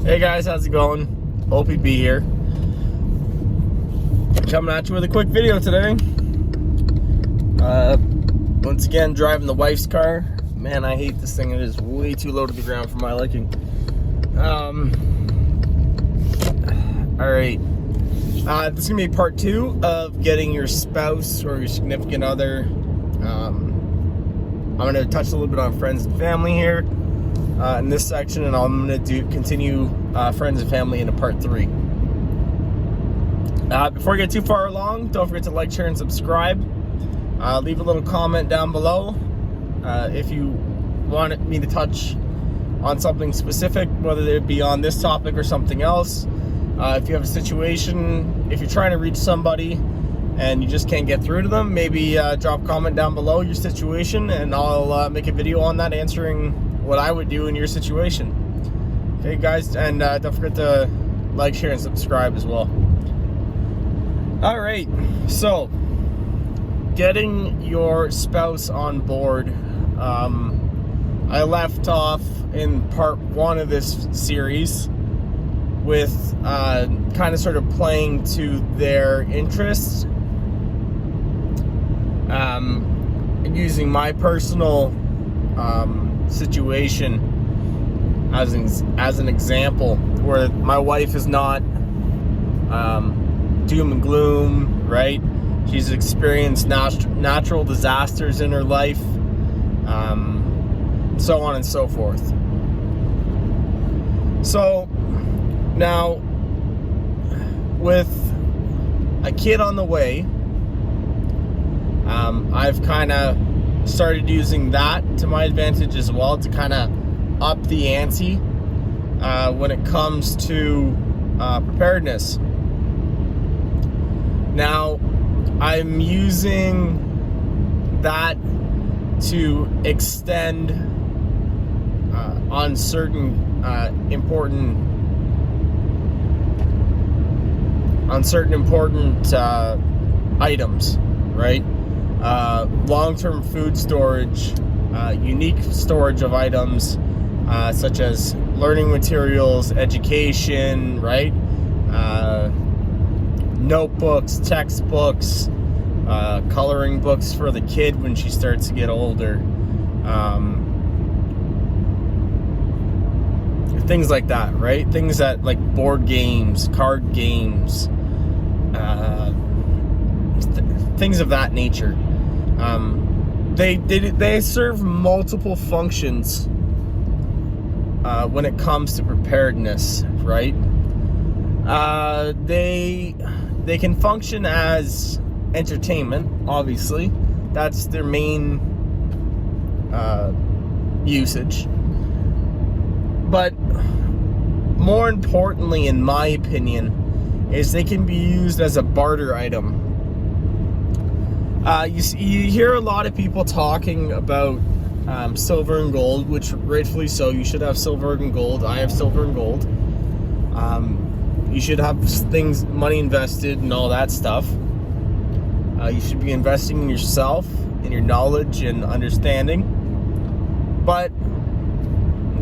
Hey guys, how's it going? OPB here. Coming at you with a quick video today. Once again, driving the wife's car. Man, I hate this thing. It is way too low to the ground for my liking. Alright. This is going to be part 2 of getting your spouse or your significant other. I'm going to touch a little bit on friends and family here in this section, and I'm going to continue friends and family into part 3. Before I get too far along, don't forget to like, share, and subscribe. Leave a little comment down below if you want me to touch on something specific, whether it be on this topic or something else. If you have a situation, if you're trying to reach somebody and you just can't get through to them, maybe drop a comment down below your situation, and I'll make a video on that answering what I would do in your situation. Okay guys, and don't forget to like, share, and subscribe as well. Alright, so getting your spouse on board. I left off in part 1 of this series with kind of sort of playing to their interests, using my personal situation as an example, where my wife is not doom and gloom, right? She's experienced natural disasters in her life, so on and so forth. So now, with a kid on the way, I've kind of started using that to my advantage as well, to kind of up the ante when it comes to preparedness. Now, I'm using that to extend on certain important items, right? Long-term food storage, unique storage of items, such as learning materials, education, right? Notebooks, textbooks, coloring books for the kid when she starts to get older, things like that, right? Things that, like board games, card games, things of that nature. They serve multiple functions when it comes to preparedness, right? They can function as entertainment, obviously. That's their main usage. But more importantly, in my opinion, is they can be used as a barter item. You hear a lot of people talking about silver and gold, which rightfully so. You should have silver and gold. I have silver and gold. You should have money invested and all that stuff. You should be investing in yourself, in your knowledge and understanding. But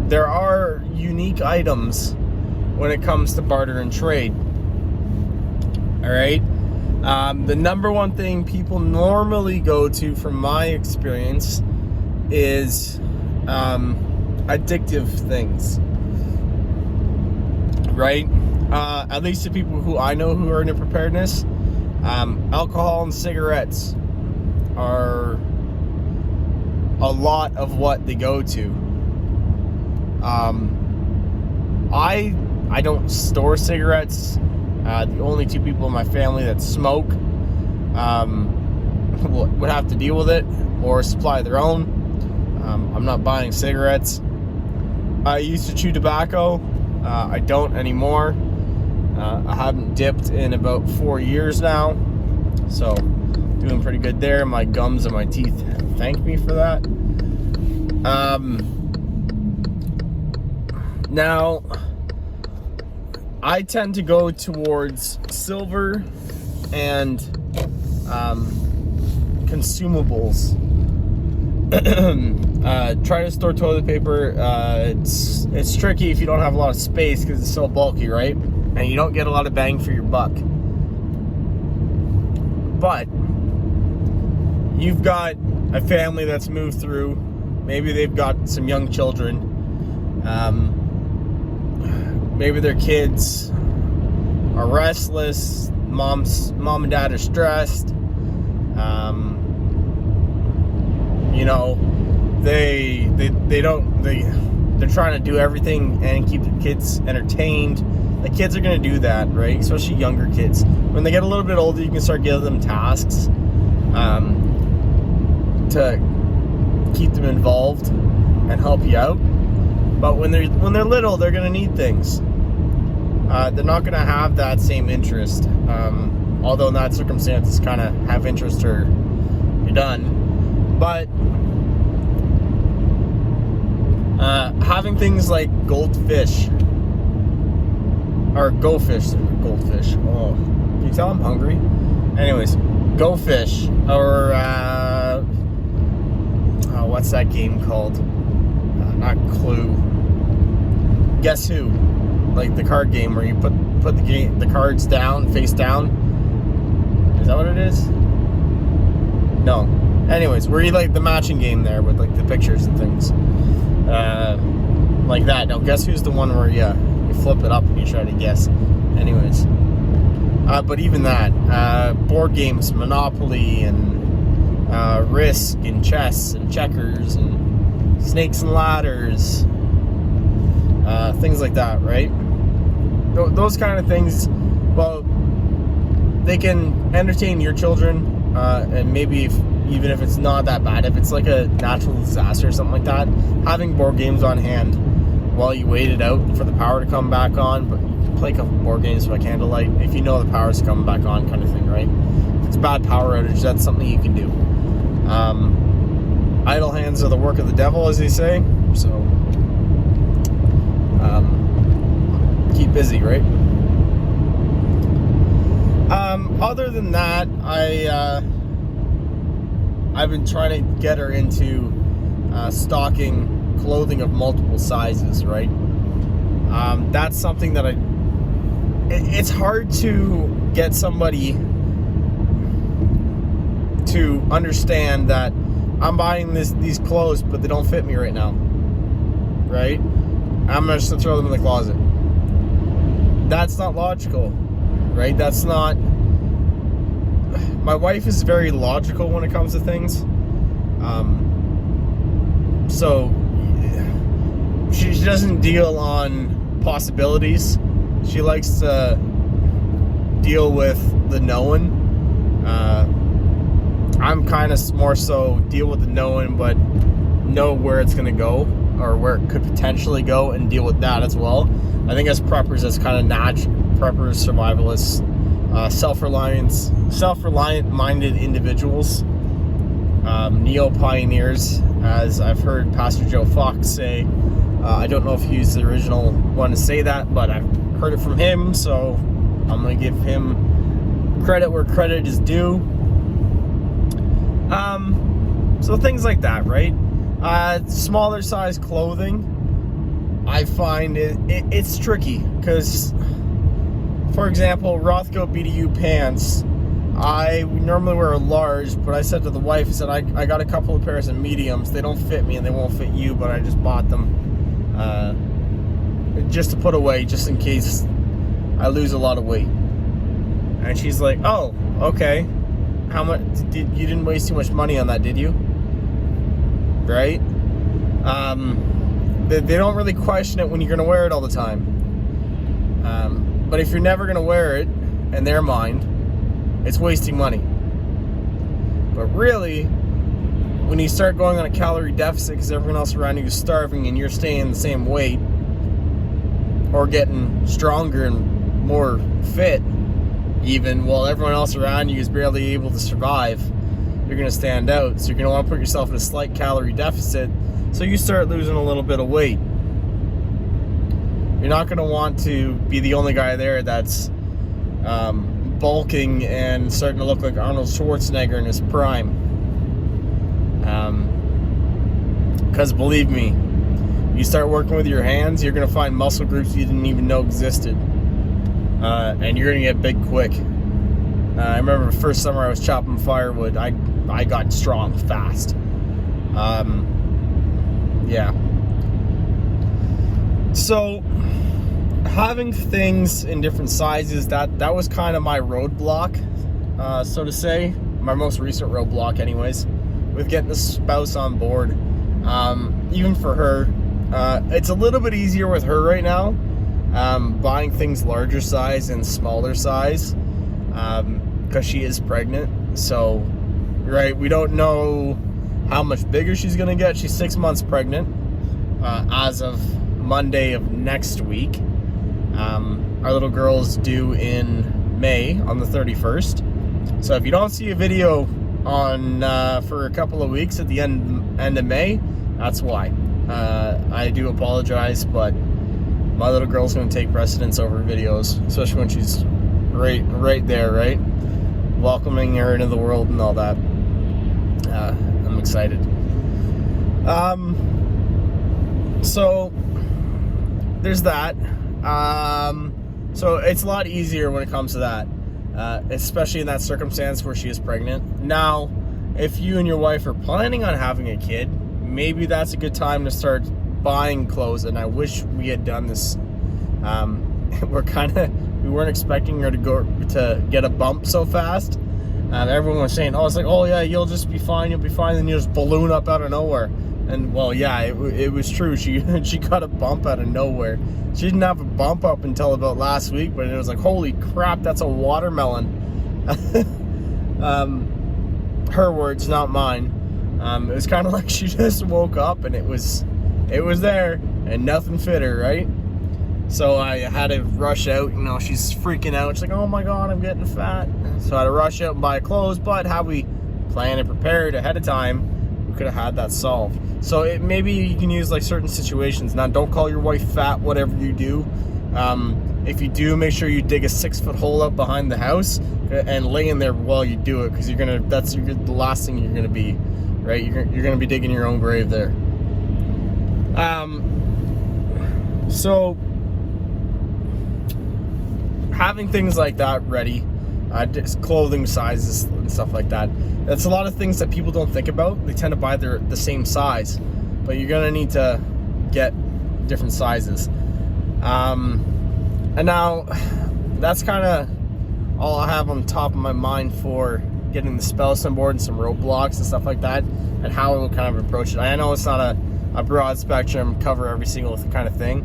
there are unique items when it comes to barter and trade. Alright? The number one thing people normally go to, from my experience, is addictive things. Right? At least the people who I know who are into preparedness, alcohol and cigarettes are a lot of what they go to. I don't store cigarettes. The only 2 people in my family that smoke would have to deal with it or supply their own. I'm not buying cigarettes. I used to chew tobacco. I don't anymore. I haven't dipped in about 4 years now, so doing pretty good there. My gums and my teeth thank me for that. Now, I tend to go towards silver and consumables. Try to store toilet paper. It's tricky if you don't have a lot of space because it's so bulky, right? And you don't get a lot of bang for your buck. But you've got a family that's moved through. Maybe they've got some young children. Maybe their kids are restless. Mom and dad are stressed. You know, they're trying to do everything and keep the kids entertained. The kids are going to do that, right? Especially younger kids. When they get a little bit older, you can start giving them tasks to keep them involved and help you out. But when they're little, they're going to need things. They're not going to have that same interest. Although in that circumstance, it's kind of have interest or you're done. But having things like goldfish or goldfish. Oh, can you tell I'm hungry? Anyways, goldfish or what's that game called? Not Clue. Guess Who? Like the card game where you put the cards down, face down. Is that what it is? No. Anyways, where you like the matching game there with like the pictures and things. Like that. Now, Guess Who's the one where you flip it up and you try to guess. Anyways. But even that, board games, Monopoly and Risk and chess and checkers and snakes and ladders, things like that, right? Those kind of things, well, they can entertain your children, and maybe even if it's not that bad, if it's like a natural disaster or something like that, having board games on hand while you wait it out for the power to come back on. But you can play a couple board games by candlelight if you know the power's coming back on, kind of thing, right? If it's a bad power outage, that's something you can do. Idle hands are the work of the devil, as they say. So keep busy, right? Other than that, I've been trying to get her into stocking clothing of multiple sizes, right? That's something that it's hard to get somebody to understand that I'm buying these clothes, but they don't fit me right now, right? I'm just gonna throw them in the closet. That's not logical, right? That's not. My wife is very logical when it comes to things. So she doesn't deal on possibilities. She likes to deal with the known. I'm kind of more so deal with the known, but know where it's going to go or where it could potentially go and deal with that as well. I think as preppers, as kind of preppers, survivalists, self-reliant minded individuals, neo-pioneers, as I've heard Pastor Joe Fox say. I don't know if he's the original one to say that, but I've heard it from him, so I'm going to give him credit where credit is due. So things like that, right? Smaller size clothing, I find it's tricky because, for example, Rothko BDU pants, I normally wear a large, but I said to the wife, I said, I got a couple of pairs of mediums. They don't fit me and they won't fit you, but I just bought them just to put away, just in case I lose a lot of weight. And she's like, oh, okay. How much? You didn't waste too much money on that, did you? Right? They don't really question it when you're going to wear it all the time. But if you're never going to wear it, in their mind, it's wasting money. But really, when you start going on a calorie deficit because everyone else around you is starving and you're staying the same weight or getting stronger and more fit, even while everyone else around you is barely able to survive, you're going to stand out. So you're going to want to put yourself in a slight calorie deficit, so you start losing a little bit of weight. You're not going to want to be the only guy there that's bulking and starting to look like Arnold Schwarzenegger in his prime. Because believe me, you start working with your hands, you're going to find muscle groups you didn't even know existed. And you're going to get big quick. I remember the first summer I was chopping firewood, I got strong fast. Yeah. So, having things in different sizes, that was kind of my roadblock, so to say. My most recent roadblock anyways, with getting the spouse on board. Even for her, it's a little bit easier with her right now, buying things larger size and smaller size, because she is pregnant. So, right, we don't know how much bigger she's gonna get. She's 6 months pregnant, as of Monday of next week. Our little girl's due in May on the 31st. So if you don't see a video on for a couple of weeks at the end of May, that's why. I do apologize, but my little girl's going to take precedence over videos, especially when she's right there, right? Welcoming her into the world and all that. I'm excited. So there's that. So it's a lot easier when it comes to that, especially in that circumstance where she is pregnant. Now, if you and your wife are planning on having a kid, maybe that's a good time to start buying clothes. And I wish we had done this. We weren't expecting her to get a bump so fast. Everyone was saying, "Oh, it's like, oh yeah, you'll just be fine. You'll be fine." And you just balloon up out of nowhere. And well, yeah, it was true. She got a bump out of nowhere. She didn't have a bump up until about last week, but it was like, holy crap, that's a watermelon. Her words, not mine. It was kind of like she just woke up and it was there and nothing fit her, right? So I had to rush out. You know, she's freaking out. She's like, "Oh my God, I'm getting fat." So I had to rush out and buy clothes. But had we planned and prepared ahead of time, we could have had that solved. So maybe you can use like certain situations. Now, don't call your wife fat, whatever you do. If you do, make sure you dig a 6-foot hole up behind the house and lay in there while you do it, because that's the last thing you're gonna be, right? You're gonna be digging your own grave there. So having things like that ready, just clothing sizes and stuff like that. That's a lot of things that people don't think about. They tend to buy the same size, but you're gonna need to get different sizes. And now that's kind of all I have on top of my mind for getting the spouse on board and some roadblocks and stuff like that, and how we'll kind of approach it. I know it's not a broad spectrum, cover every single kind of thing,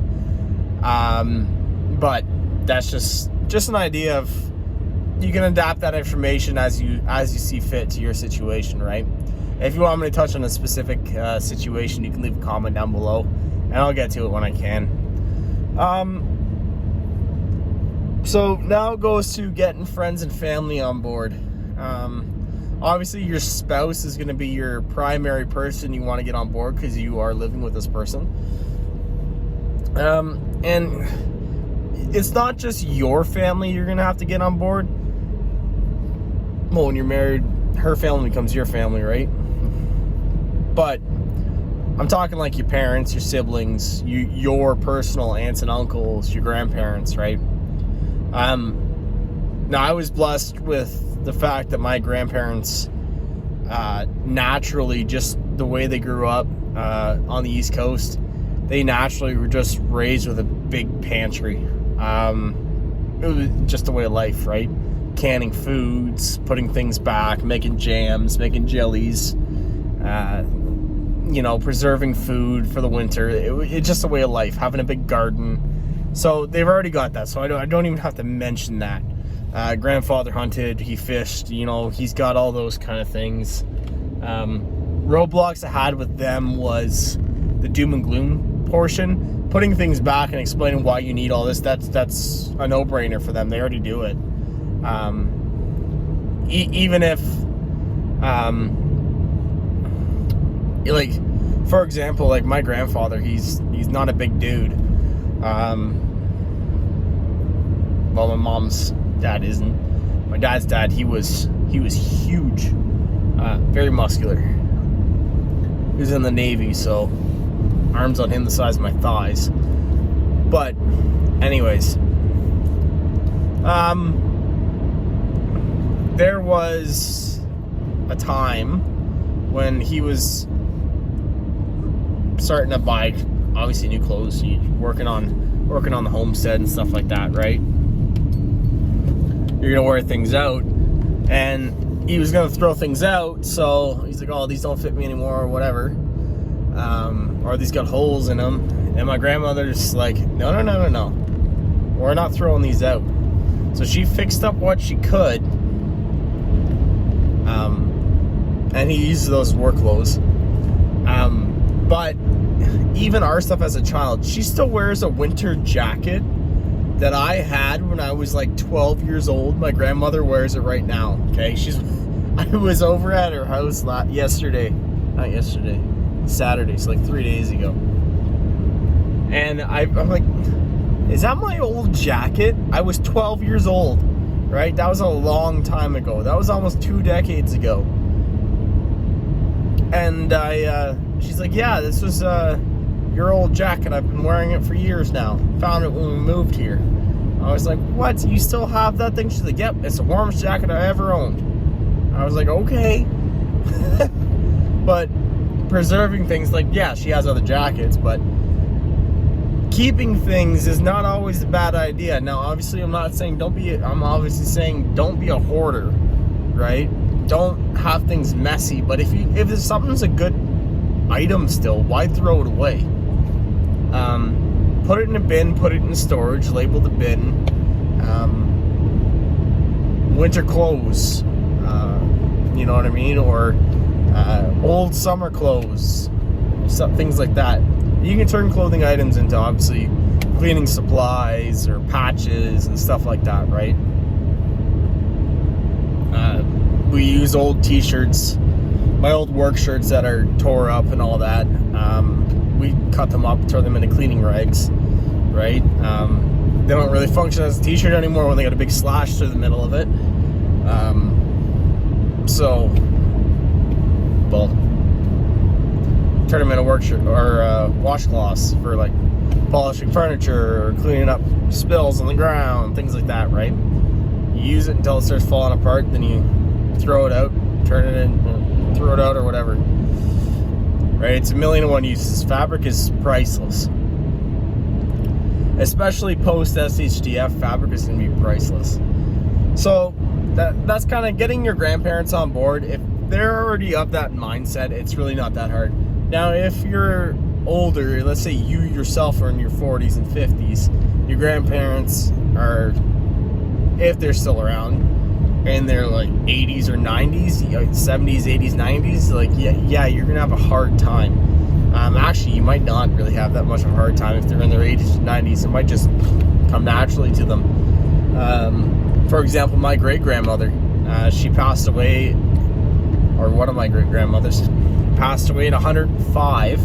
but that's just an idea of, you can adapt that information as you see fit to your situation, right? If you want me to touch on a specific situation, you can leave a comment down below, and I'll get to it when I can. So now it goes to getting friends and family on board. Obviously, your spouse is going to be your primary person you want to get on board, because you are living with this person. And it's not just your family you're going to have to get on board. Well, when you're married, her family becomes your family, right? But I'm talking like your parents, your siblings, your personal aunts and uncles, your grandparents, right? Now, I was blessed with the fact that my grandparents, naturally, just the way they grew up on the East Coast, they naturally were just raised with a big pantry. It was just a way of life, right? Canning foods, putting things back, making jams, making jellies, preserving food for the winter. It's just a way of life, having a big garden. So they've already got that, so I don't even have to mention that. Grandfather hunted, he fished, he's got all those kind of things. Roadblocks I had with them was the doom and gloom portion. Putting things back and explaining why you need all this, that's a no-brainer for them. They already do it. Even if, for example, like my grandfather, he's not a big dude. Well, my mom's dad isn't. My dad's dad, he was huge, very muscular. He was in the Navy, so arms on him the size of my thighs. But anyways, there was a time when he was starting to buy, obviously, new clothes, working on the homestead and stuff like that, right? You're gonna wear things out, and he was gonna throw things out, so he's like, oh, these don't fit me anymore, or whatever, or these got holes in them. And my grandmother's like, no, we're not throwing these out. So she fixed up what she could, and he used those work clothes. But even our stuff as a child, she still wears a winter jacket that I had when I was like 12 years old. My grandmother wears it right now. Okay, I was over at her house Saturday, so like 3 days ago, and I'm like, is that my old jacket? I was 12 years old, right? That was a long time ago. That was almost 2 decades ago. And she's like, yeah, this was your old jacket. I've been wearing it for years now. Found it when we moved here. I was like, what? You still have that thing? She's like, yep, it's the warmest jacket I ever owned. I was like, okay. But preserving things, like, yeah, she has other jackets, but keeping things is not always a bad idea. Now, obviously, I'm obviously saying don't be a hoarder, right? Don't have things messy. But if something's a good item still, why throw it away? Put it in a bin, put it in storage, label the bin. Winter clothes, you know what I mean? Or old summer clothes, things like that. You can turn clothing items into, obviously, cleaning supplies or patches and stuff like that, right? We use old t-shirts, my old work shirts that are tore up and all that. We cut them up, throw them into cleaning rags, right? They don't really function as a t-shirt anymore when they got a big slash through the middle of it. Well, turn them into work shirt or washcloths for like polishing furniture or cleaning up spills on the ground, things like that, right? You use it until it starts falling apart, then you throw it out, turn it in, throw it out, or whatever. Right? It's 1,000,001 uses. Fabric is priceless. Especially post SHDF, fabric is going to be priceless. So that's kind of getting your grandparents on board. If they're already of that mindset, it's really not that hard. Now, if you're older, let's say you yourself are in your 40s and 50s, your grandparents are, if they're still around, in their like 80s or 90s, 70s, 80s, 90s, like yeah, you're gonna have a hard time. Actually, you might not really have that much of a hard time if they're in their 80s or 90s. It might just come naturally to them. For example, my great-grandmother, she passed away, or one of my great-grandmothers passed away at 105.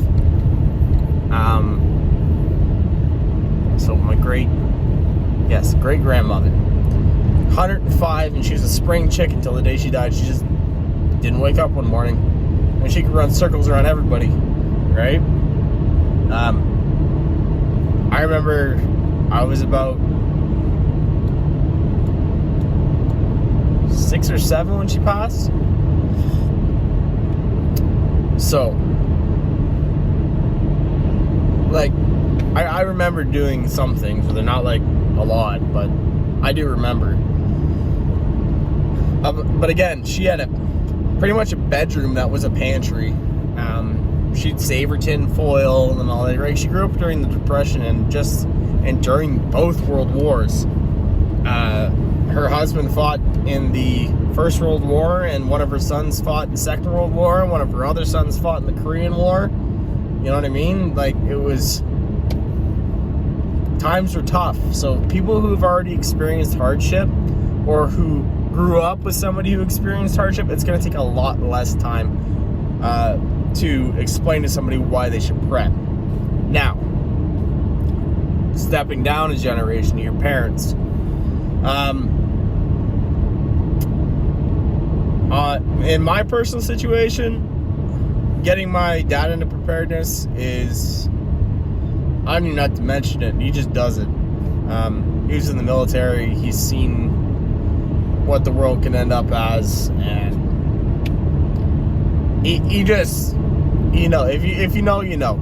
So my great-grandmother, 105, and she was a spring chicken until the day she died. She just didn't wake up one morning, and she could run circles around everybody, right? I remember I was about 6 or 7 when she passed. So, like, I remember doing some things, they're not like a lot, but I do remember. But again, she had pretty much a bedroom that was a pantry. She'd save her tin foil and all that, right? She grew up during the Depression and during both World Wars. Her husband fought in the First World War, and one of her sons fought in the Second World War, and one of her other sons fought in the Korean War. You know what I mean? Like, times were tough. So people who've already experienced hardship, or who grew up with somebody who experienced hardship, it's going to take a lot less time to explain to somebody why they should prep. Now, stepping down a generation to your parents. In my personal situation, getting my dad into preparedness is, I don't even have to mention it. He just does it. He was in the military. He's seen what the world can end up as, and he just, if you know, you know.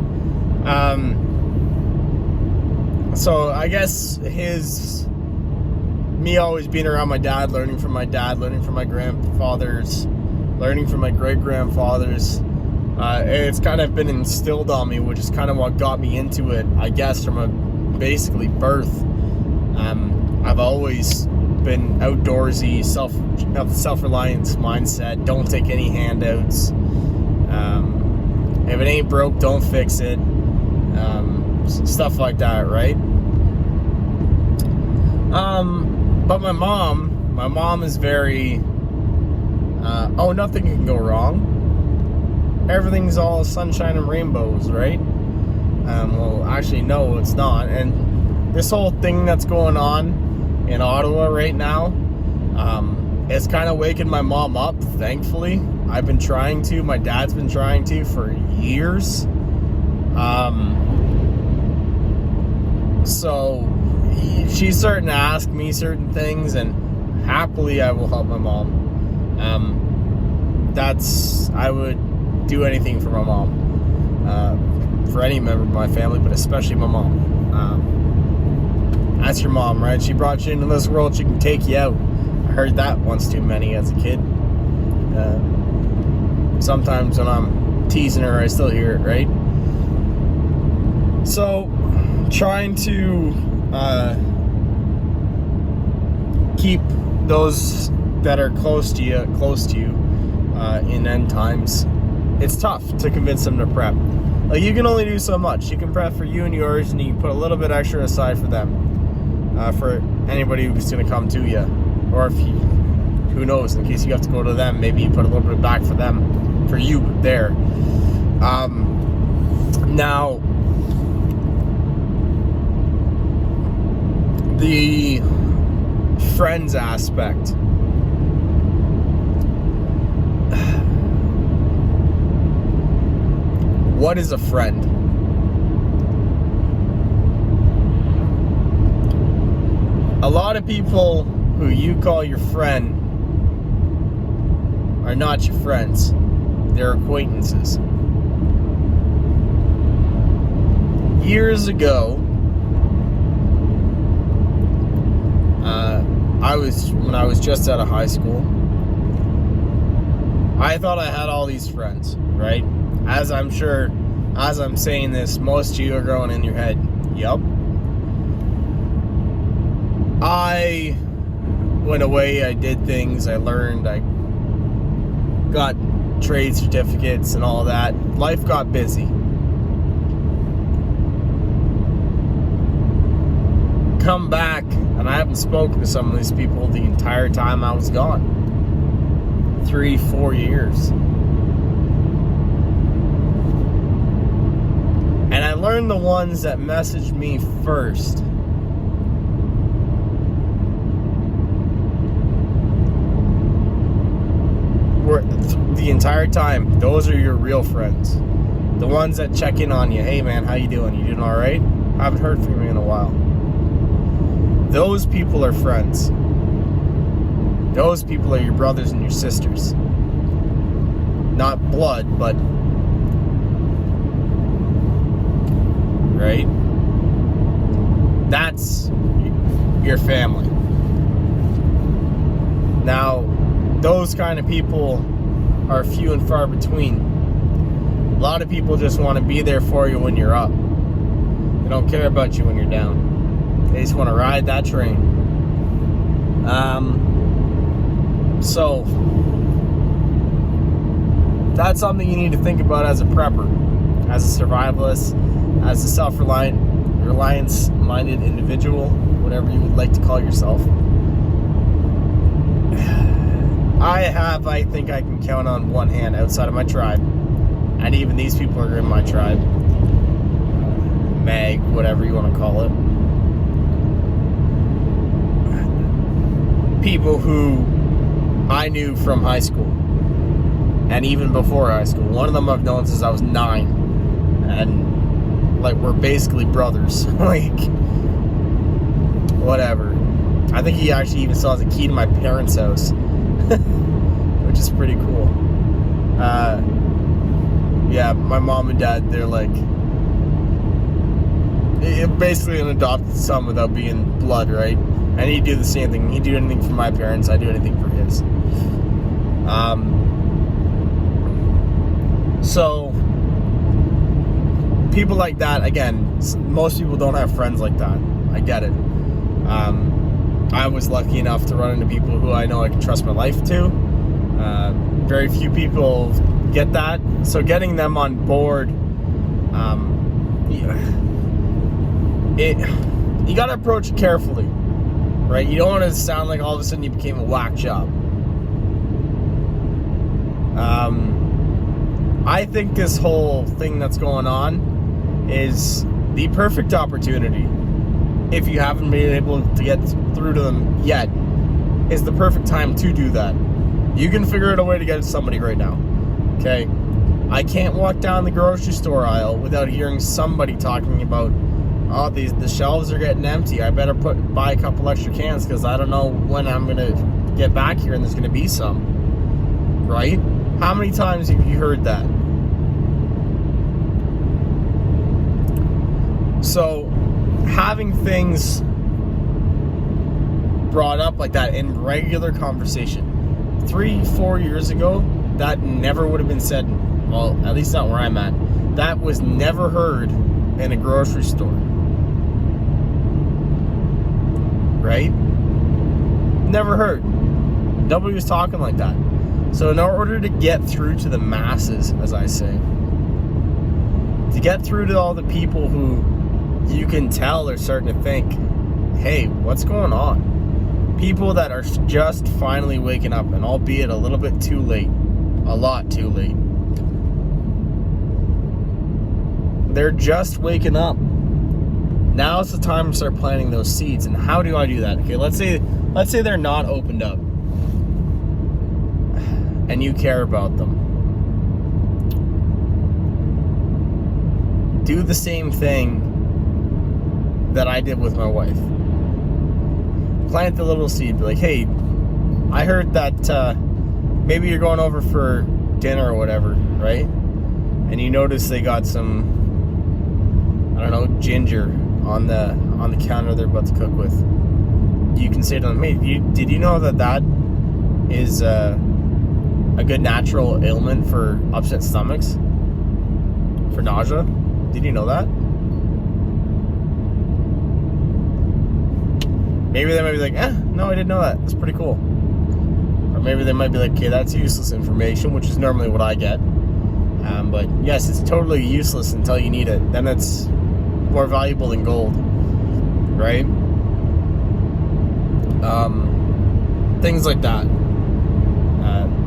So I guess me always being around my dad, learning from my grandfathers, learning from my great-grandfathers, it's kind of been instilled on me, which is kind of what got me into it, I guess, from basically birth. I've always been outdoorsy, self-reliance mindset, don't take any handouts. If it ain't broke, don't fix it. Stuff like that, right? But my mom is very, nothing can go wrong. Everything's all sunshine and rainbows, right? Well, actually, no, it's not. And this whole thing that's going on in Ottawa right now, it's kind of waking my mom up, thankfully. I've been trying to. My dad's been trying to for years. So she's starting to ask me certain things, and happily I will help my mom. I would do anything for my mom, for any member of my family, but especially my mom. That's your mom, right? She brought you into this world, she can take you out. I heard that once too many as a kid. Sometimes when I'm teasing her, I still hear it, right? So, trying to keep those that are close to you in end times. It's tough to convince them to prep. Like, you can only do so much. You can prep for you and yours, and you can put a little bit extra aside for them, for anybody who's going to come to you, or if you, who knows, in case you have to go to them, maybe you put a little bit back for them, for you there. Now, the friends aspect. What is a friend? A lot of people who you call your friend are not your friends. They're acquaintances. Years ago, when I was just out of high school, I thought I had all these friends, right? As I'm saying this, most of you are going in your head, yup. I went away, I did things, I learned, I got trade certificates and all that. Life got busy. Come back, and I haven't spoken to some of these people the entire time I was gone. 3-4 years. And I learned the ones that messaged me first. Were the entire time, those are your real friends. The ones that check in on you. Hey man, how you doing? You doing alright? I haven't heard from you in a while. Those people are friends. Those people are your brothers and your sisters. Not blood, but... right? That's your family. Now, those kind of people are few and far between. A lot of people just want to be there for you when you're up. They don't care about you when you're down. They just want to ride that train. So that's something you need to think about as a prepper, as a survivalist, as a reliance-minded individual, whatever you would like to call yourself. I think I can count on one hand outside of my tribe, and even these people are in my tribe. Mag, whatever you want to call it. People who I knew from high school, and even before high school. One of them I've known since I was 9, and like we're basically brothers. Like, whatever. I think he actually even still has a key to my parents' house, which is pretty cool. Yeah, my mom and dad, they're like basically an adopted son without being blood, right? And he'd do the same thing. He'd do anything for my parents, I'd do anything for his. So people like that, again, most people don't have friends like that. I get it. I was lucky enough to run into people who I know I can trust my life to. Very few people get that. So getting them on board, you got to approach it carefully, right? You don't want to sound like all of a sudden you became a whack job. I think this whole thing that's going on is the perfect opportunity. If you haven't been able to get through to them yet, is the perfect time to do that. You can figure out a way to get to somebody right now. Okay? I can't walk down the grocery store aisle without hearing somebody talking about, oh, the shelves are getting empty. I better buy a couple extra cans because I don't know when I'm going to get back here and there's going to be some. Right? How many times have you heard that? So, having things brought up like that in regular conversation, 3-4 years ago, that never would have been said. Well, at least not where I'm at. That was never heard in a grocery store. Right? Never heard. Nobody was talking like that. So in order to get through to the masses, as I say, to get through to all the people who you can tell are starting to think, hey, what's going on? People that are just finally waking up, and albeit a little bit too late, a lot too late. They're just waking up. Now's the time to start planting those seeds. And how do I do that? Okay, let's say they're not opened up, and you care about them. Do the same thing that I did with my wife. Plant the little seed. Be like, hey, I heard that maybe you're going over for dinner or whatever, right? And you notice they got some, I don't know, ginger on the counter they're about to cook with. You can say to them, hey, did you know that is a good natural ailment for upset stomachs? For nausea? Did you know that? Maybe they might be like, no, I didn't know that. That's pretty cool. Or maybe they might be like, okay, that's useless information, which is normally what I get. But yes, it's totally useless until you need it. Then it's more valuable than gold, right? Things like that.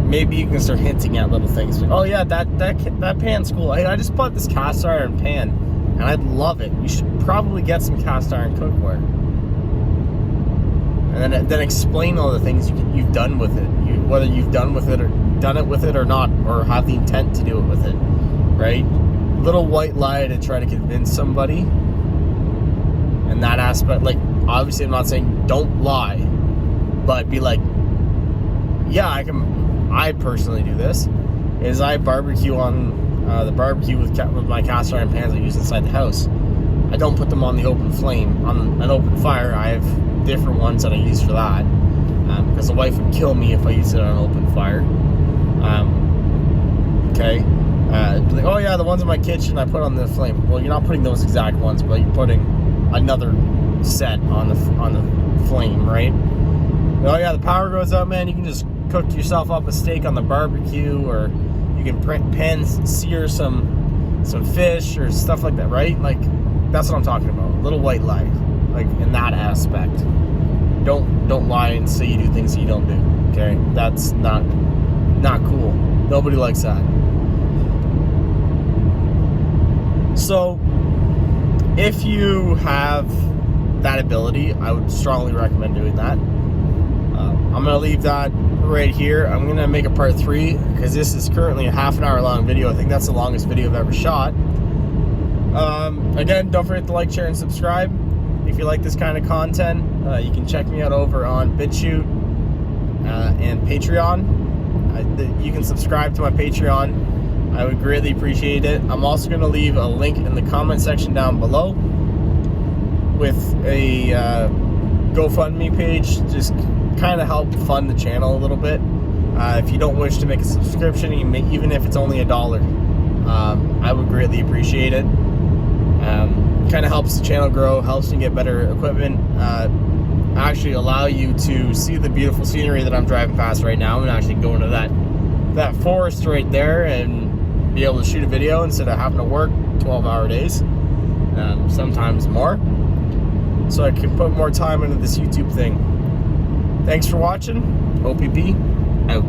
Maybe you can start hinting at little things. Like, oh yeah, that pan's cool. I just bought this cast iron pan, and I love it. You should probably get some cast iron cookware. And then explain all the things you've done with it, whether you've done it with it or not, or have the intent to do it with it, right? Little white lie to try to convince somebody. And that aspect, like, obviously I'm not saying don't lie, but be like, yeah, I personally do this, is I barbecue on the barbecue with my cast iron pans I use inside the house. I don't put them on the open flame, on an open fire. I have different ones that I use for that, because the wife would kill me if I used it on an open fire. Okay, like, oh yeah, the ones in my kitchen I put on the flame. Well, you're not putting those exact ones, but you're putting another set on the flame, right? Oh yeah, the power goes out, man. You can just cook yourself up a steak on the barbecue, or you can sear some fish or stuff like that, right? Like, that's what I'm talking about. A little white lie, like in that aspect. Don't lie and say you do things that you don't do. Okay, that's not cool. Nobody likes that. So, if you have that ability, I would strongly recommend doing that. I'm gonna leave that right here. I'm gonna make a part 3 because this is currently a half an hour long video. I think that's the longest video I've ever shot. Again, don't forget to like, share, and subscribe. If you like this kind of content, you can check me out over on BitChute and Patreon. You can subscribe to my Patreon. I would greatly appreciate it. I'm also going to leave a link in the comment section down below with a GoFundMe page. Just kind of help fund the channel a little bit. If you don't wish to make a subscription, even if it's only $1, I would greatly appreciate it. Kind of helps the channel grow, helps me get better equipment, actually allow you to see the beautiful scenery that I'm driving past right now, and actually go into that forest right there and be able to shoot a video instead of having to work 12-hour days, sometimes more, so I can put more time into this YouTube thing. Thanks for watching. OPP out.